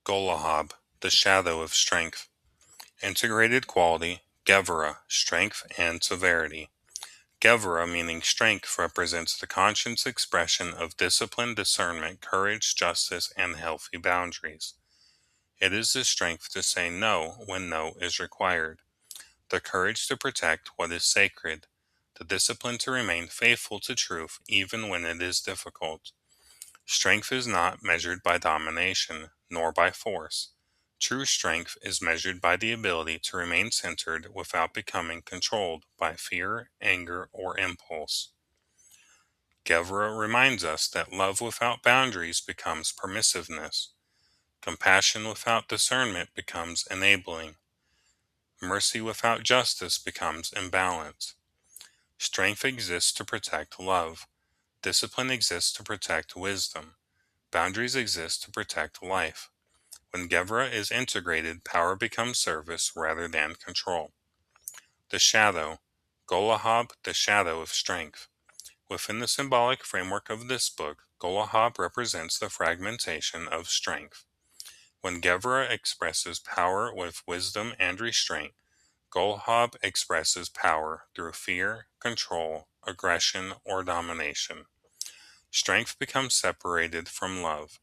Golohab, the shadow of strength. Integrated quality, Gevura, strength and severity. Gevura, meaning strength, represents the conscious expression of discipline, discernment, courage, justice, and healthy boundaries. It is the strength to say no when no is required, the courage to protect what is sacred, the discipline to remain faithful to truth even when it is difficult. Strength is not measured by domination, nor by force. True strength is measured by the ability to remain centered without becoming controlled by fear, anger, or impulse. Gevura reminds us that love without boundaries becomes permissiveness. Compassion without discernment becomes enabling. Mercy without justice becomes imbalance. Strength exists to protect love. Discipline exists to protect wisdom. Boundaries exist to protect life. When Gevura is integrated, power becomes service rather than control. The shadow, Golohab, the shadow of strength. Within the symbolic framework of this book, Golohab represents the fragmentation of strength. When Gevura expresses power with wisdom and restraint, Golohab expresses power through fear, control, aggression, or domination. Strength becomes separated from love.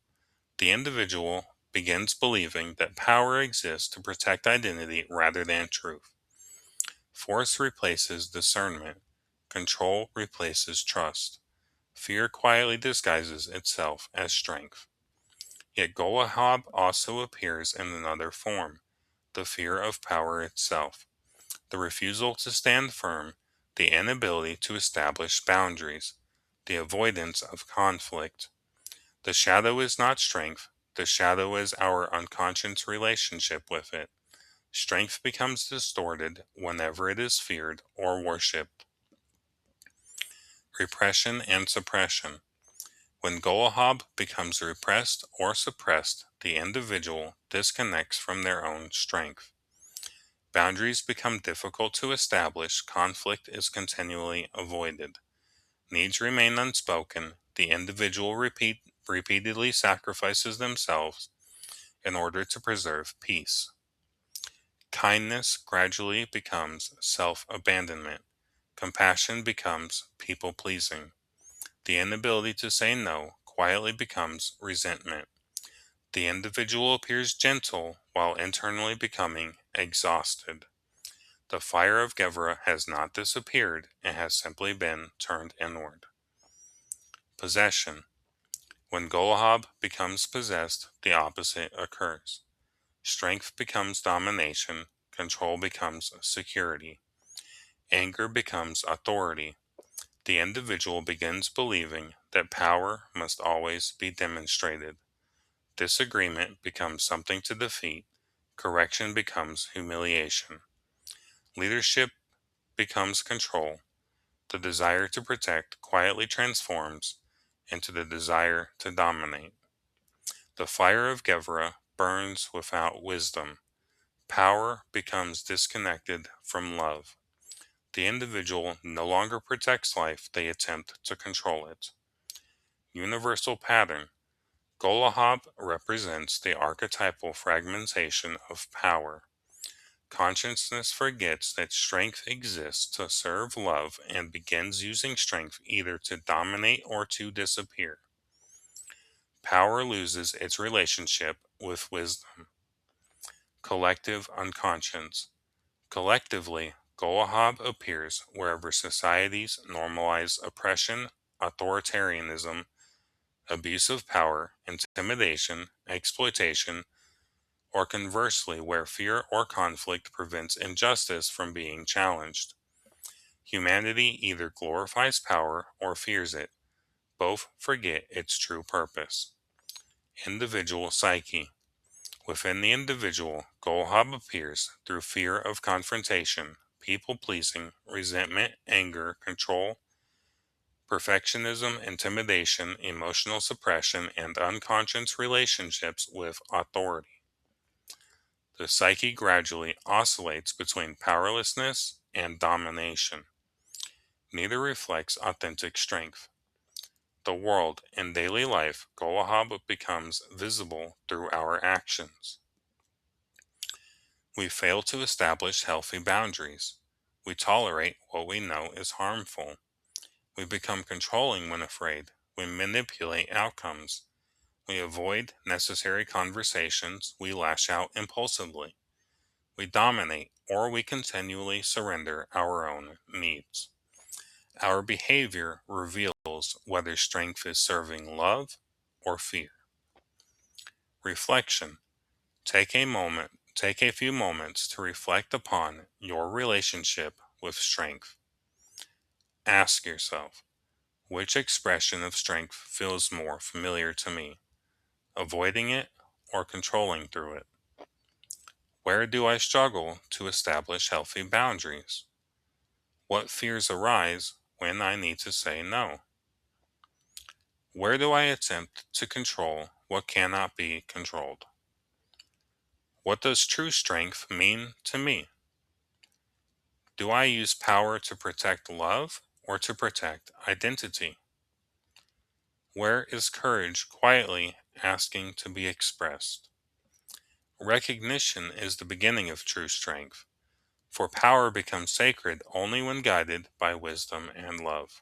The individual begins believing that power exists to protect identity rather than truth. Force replaces discernment. Control replaces trust. Fear quietly disguises itself as strength. Yet Golohab also appears in another form, the fear of power itself, the refusal to stand firm, the inability to establish boundaries, the avoidance of conflict. The shadow is not strength, the shadow is our unconscious relationship with it. Strength becomes distorted whenever it is feared or worshipped. Repression and suppression. When Golohab becomes repressed or suppressed, the individual disconnects from their own strength. Boundaries become difficult to establish, conflict is continually avoided. Needs remain unspoken, the individual repeatedly sacrifices themselves in order to preserve peace. Kindness gradually becomes self-abandonment. Compassion becomes people-pleasing. The inability to say no quietly becomes resentment. The individual appears gentle while internally becoming exhausted. The fire of Gevura has not disappeared, it has simply been turned inward. Possession. When Golohab becomes possessed, the opposite occurs. Strength becomes domination, control becomes security. Anger becomes authority. The individual begins believing that power must always be demonstrated. Disagreement becomes something to defeat. Correction becomes humiliation. Leadership becomes control. The desire to protect quietly transforms into the desire to dominate. The fire of Gevura burns without wisdom. Power becomes disconnected from love. The individual no longer protects life, they attempt to control it. Universal pattern. Golohab represents the archetypal fragmentation of power. Consciousness forgets that strength exists to serve love and begins using strength either to dominate or to disappear. Power loses its relationship with wisdom. Collective unconscious. Collectively, Golohab appears wherever societies normalize oppression, authoritarianism, abuse of power, intimidation, exploitation, or conversely, where fear or conflict prevents injustice from being challenged. Humanity either glorifies power or fears it. Both forget its true purpose. Individual psyche. Within the individual, Golohab appears through fear of confrontation, people-pleasing, resentment, anger, control, perfectionism, intimidation, emotional suppression, and unconscious relationships with authority. The psyche gradually oscillates between powerlessness and domination. Neither reflects authentic strength. the world, in daily life, Golohab becomes visible through our actions. We fail to establish healthy boundaries. We tolerate what we know is harmful. We become controlling when afraid. We manipulate outcomes. We avoid necessary conversations. We lash out impulsively. We dominate, or we continually surrender our own needs. Our behavior reveals whether strength is serving love or fear. Reflection. Take a few moments to reflect upon your relationship with strength. Ask yourself, which expression of strength feels more familiar to me, avoiding it or controlling through it? Where do I struggle to establish healthy boundaries? What fears arise when I need to say no? Where do I attempt to control what cannot be controlled? What does true strength mean to me? Do I use power to protect love or to protect identity? Where is courage quietly asking to be expressed? Recognition is the beginning of true strength, for power becomes sacred only when guided by wisdom and love.